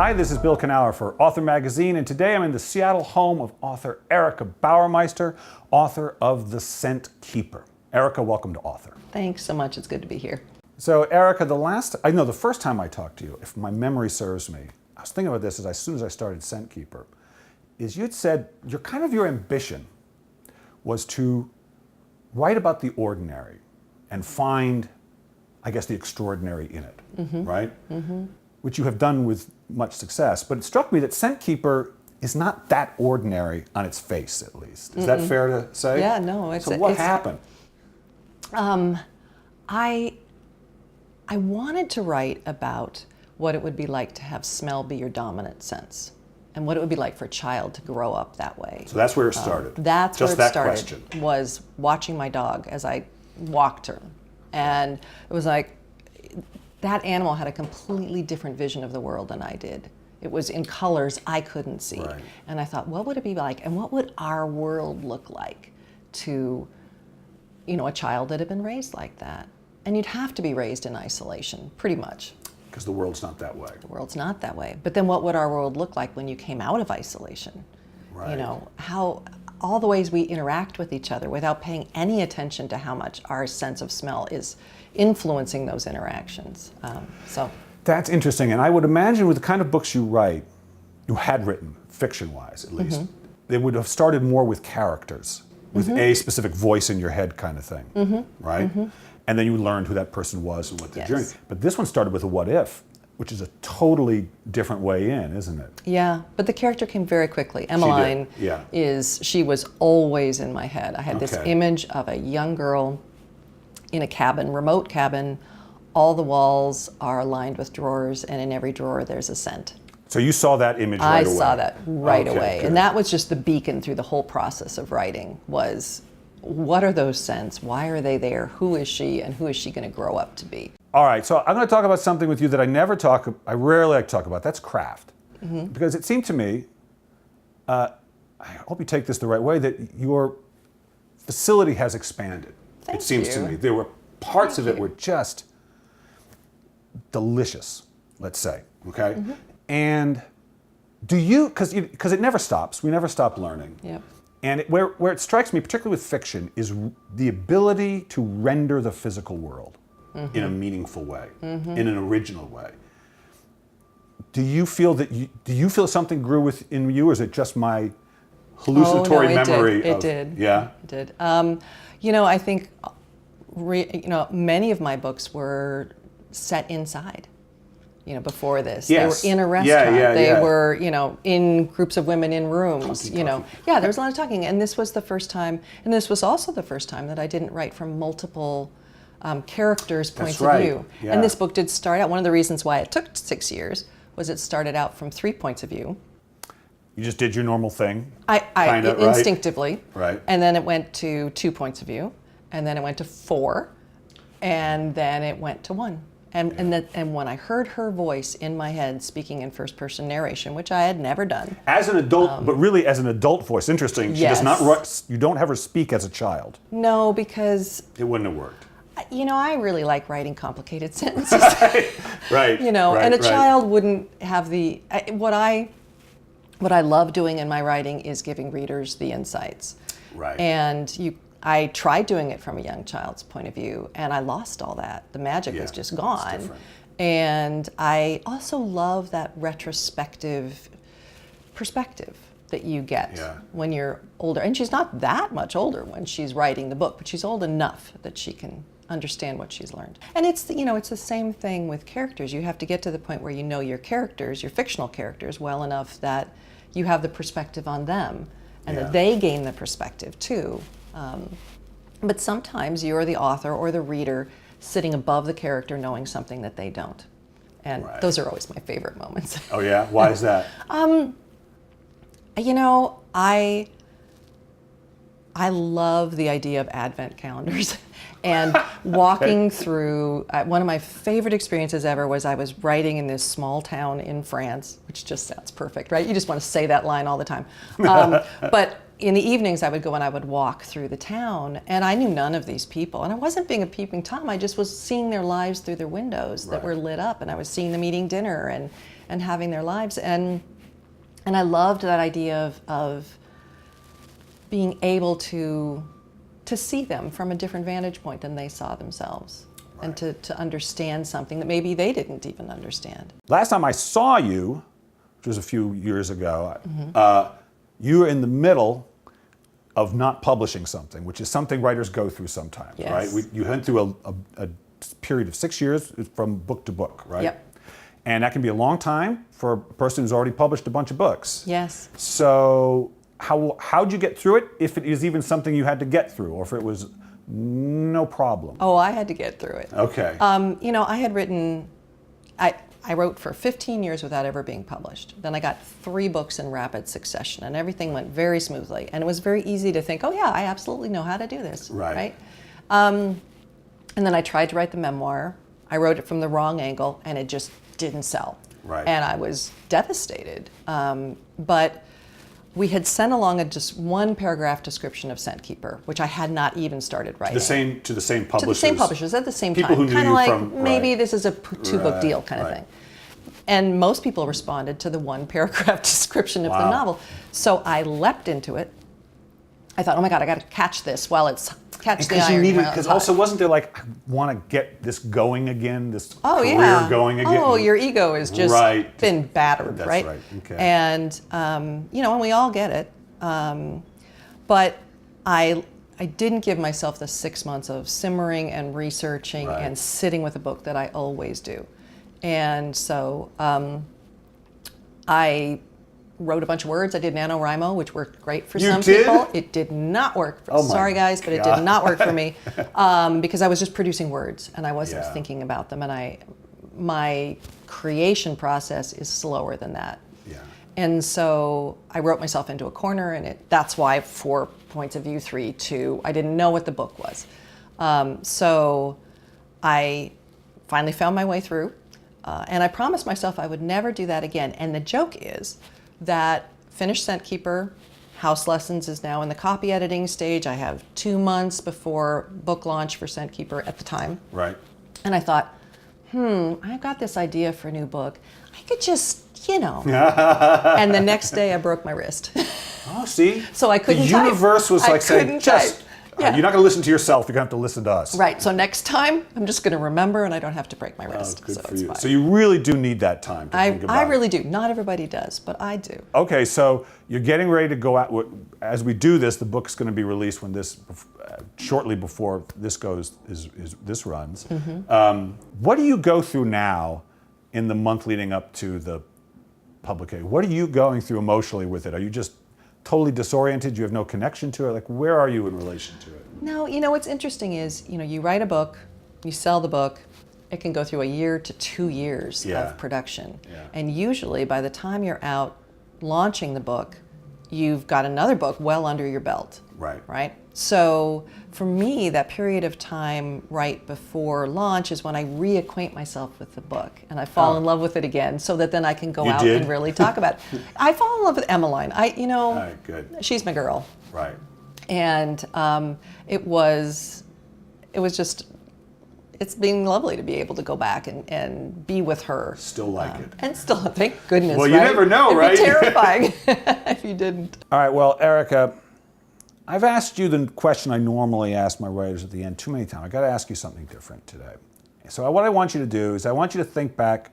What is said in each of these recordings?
Hi, this is Bill Kenower for Author Magazine, and today I'm in the Seattle home of author Erica Bauermeister, author of The Scent Keeper. Erica, welcome to Author. Thanks so much. It's good to be here. So, Erica, the first time I talked to you, if my memory serves me, I was thinking about this as soon as I started Scent Keeper, is you'd said your ambition was to write about the ordinary and find, I guess, the extraordinary in it, right? Mm-hmm. Which you have done with much success. But it struck me that Scent Keeper is not that ordinary on its face, at least. Is that fair to say? Yeah, no. So what happened? I wanted to write about what it would be like to have smell be your dominant sense, and what it would be like for a child to grow up that way. So that's where it started. That's just where it that started. Question. Was watching my dog as I walked her, and it was like that animal had a completely different vision of the world than I did. It was in colors I couldn't see, right. And I thought, what would it be like, and what would our world look like to, a child that had been raised like that? And you'd have to be raised in isolation, pretty much. Because the world's not that way. The world's not that way. But then what would our world look like when you came out of isolation? Right. How all the ways we interact with each other without paying any attention to how much our sense of smell is influencing those interactions. That's interesting. And I would imagine with the kind of books you had written, fiction-wise at least, they would have started more with characters, with a specific voice in your head kind of thing, right? And then you learned who that person was and what their journey. But this one started with a what if, which is a totally different way in, isn't it? Yeah, but the character came very quickly. Emmeline she was always in my head. I had this image of a young girl in a cabin, remote cabin. All the walls are lined with drawers, and in every drawer there's a scent. So you saw that image right away? I saw that right away. Good. And that was just the beacon through the whole process of writing was, what are those scents? Why are they there? Who is she? And who is she going to grow up to be? All right, so I'm going to talk about something with you that I rarely like to talk about. That's craft. Because it seemed to me, I hope you take this the right way, that your facility has expanded. Thank it seems you. to me. There were parts of it were just delicious, let's say, okay? And do you, because it never stops, we never stop learning. Yep. And where it strikes me, particularly with fiction, is the ability to render the physical world in a meaningful way, in an original way. Do you feel something grew within you, or is it just my hallucinatory memory? It did. Yeah? It did. I think, many of my books were set inside. Before this, yes. They were in a restaurant. They were, in groups of women in rooms. Talking. Yeah, there was a lot of talking. And this was the first time, and this was also the first time that I didn't write from multiple characters' points of view. Yeah. And this book did start out. One of the reasons why it took 6 years was it started out from 3 points of view. You just did your normal thing. Instinctively. Right. And then it went to 2 points of view, and then it went to 4, and then it went to 1. And when I heard her voice in my head speaking in first-person narration, which I had never done. As an adult, but really as an adult voice. Interesting. She does not. You don't have her speak as a child. No, because it wouldn't have worked. I really like writing complicated sentences. Right. And a child wouldn't have the what I love doing in my writing is giving readers the insights. Right. And I tried doing it from a young child's point of view, and I lost all that. The magic was just gone. And I also love that retrospective perspective that you get when you're older. And she's not that much older when she's writing the book, but she's old enough that she can understand what she's learned. And it's the same thing with characters. You have to get to the point where you know your characters, your fictional characters, well enough that you have the perspective on them, and that they gain the perspective too. But sometimes you're the author or the reader sitting above the character knowing something that they don't. And those are always my favorite moments. Oh yeah? Why is that? I love the idea of advent calendars. And walking through, one of my favorite experiences ever was I was writing in this small town in France, which just sounds perfect, right? You just want to say that line all the time. But in the evenings I would go and I would walk through the town, and I knew none of these people. And I wasn't being a peeping Tom, I just was seeing their lives through their windows that were lit up, and I was seeing them eating dinner and having their lives. And I loved that idea of being able to see them from a different vantage point than they saw themselves. And to understand something that maybe they didn't even understand. Last time I saw you, which was a few years ago, you were in the middle of not publishing something, which is something writers go through sometimes, right? You went through a period of 6 years from book to book, right? Yep. And that can be a long time for a person who's already published a bunch of books. Yes. So how'd you get through it, if it is even something you had to get through, or if it was no problem? Oh, I had to get through it. Okay. You know, I had written, I wrote for 15 years without ever being published. Then I got 3 books in rapid succession, and everything went very smoothly. And it was very easy to think, oh yeah, I absolutely know how to do this, right? And then I tried to write the memoir. I wrote it from the wrong angle, and it just didn't sell. Right. And I was devastated. But we had sent along just 1 paragraph description of Scent Keeper, which I had not even started writing. To the same publishers. To the same publishers at the same People time. Who knew kind of you like from, maybe this is a 2-book deal kind of thing. And most people responded to the 1 paragraph description of the novel. So I leapt into it. I thought, oh my God, I got to catch this while it's catch the iron. Because also wasn't there like, I want to get this going again, this career going again? Oh, your ego is just been battered, That's right? Okay. And you know, and we all get it. But I didn't give myself the 6 months of simmering and researching and sitting with a book that I always do. And so I wrote a bunch of words. I did NaNoWriMo, which worked great for some people. It did not work. Sorry, guys, but it did not work for me because I was just producing words and I wasn't thinking about them. And my creation process is slower than that. Yeah. And so I wrote myself into a corner, and that's why 4 points of view, 3, 2. I didn't know what the book was. So I finally found my way through, and I promised myself I would never do that again. And the joke is that finished Scent Keeper, House Lessons is now in the copy editing stage. I have 2 months before book launch for Scent Keeper at the time. Right. And I thought, I've got this idea for a new book. I could just, you know. And the next day I broke my wrist. Oh, see? So I couldn't The universe was like saying, just, you're not going to listen to yourself, you're going to have to listen to us. Right, so next time I'm just going to remember and I don't have to break my wrist. Oh, good so for it's you. fine. So you really do need that time to think about I really do. Not everybody does, but I do. Okay, so you're getting ready to go out. As we do this, the book's going to be released when this, shortly before this goes, this runs. What do you go through now in the month leading up to the publication? What are you going through emotionally with it? Are you just totally disoriented? You have no connection to it? Like, where are you in relation to it? No, you know, what's interesting is, you know, you write a book, you sell the book, it can go through 1 year to 2 years of production. And usually by the time you're out launching the book, you've got another book well under your belt. Right? So for me, that period of time right before launch is when I reacquaint myself with the book and I fall in love with it again, so that then I can go out and really talk about it. I fall in love with Emmeline. She's my girl. Right. And it was just, it's been lovely to be able to go back and be with her. Still like it. And still, thank goodness. Well, you never know, right? It'd be terrifying if you didn't. All right, well, Erica, I've asked you the question I normally ask my writers at the end too many times. I got to ask you something different today. So what I want you to do is I want you to think back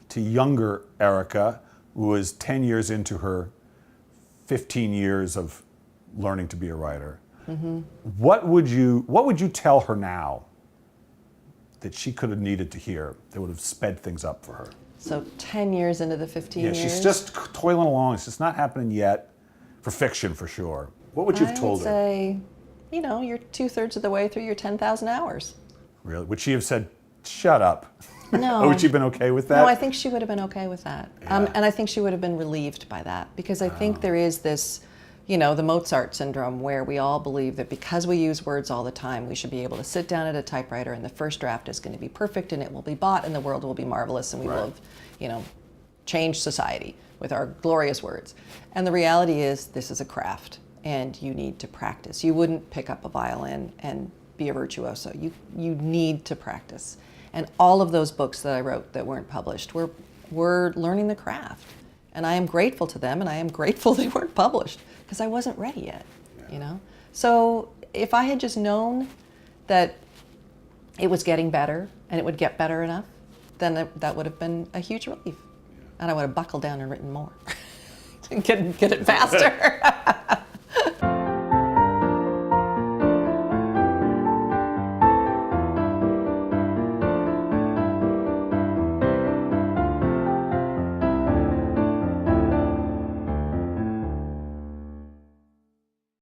to younger Erica, who was 10 years into her 15 years of learning to be a writer. What would you tell her now that she could have needed to hear that would have sped things up for her? So 10 years into the 15 years? Yeah, she's just toiling along. It's just not happening yet, for fiction for sure. What would you have told her? I would say, you know, you're 2/3 of the way through your 10,000 hours. Really? Would she have said, shut up? No. Or would she have been okay with that? No, I think she would have been okay with that. And I think she would have been relieved by that, because I think there is this, you know, the Mozart syndrome, where we all believe that because we use words all the time, we should be able to sit down at a typewriter and the first draft is going to be perfect and it will be bought and the world will be marvelous and we will have, you know, changed society with our glorious words. And the reality is this is a craft. and you need to practice. You wouldn't pick up a violin and be a virtuoso. You need to practice. And all of those books that I wrote that weren't published were learning the craft. And I am grateful to them, and I am grateful they weren't published, because I wasn't ready yet, you know? So if I had just known that it was getting better and it would get better enough, then that would have been a huge relief. And I would have buckled down and written more. Get it faster.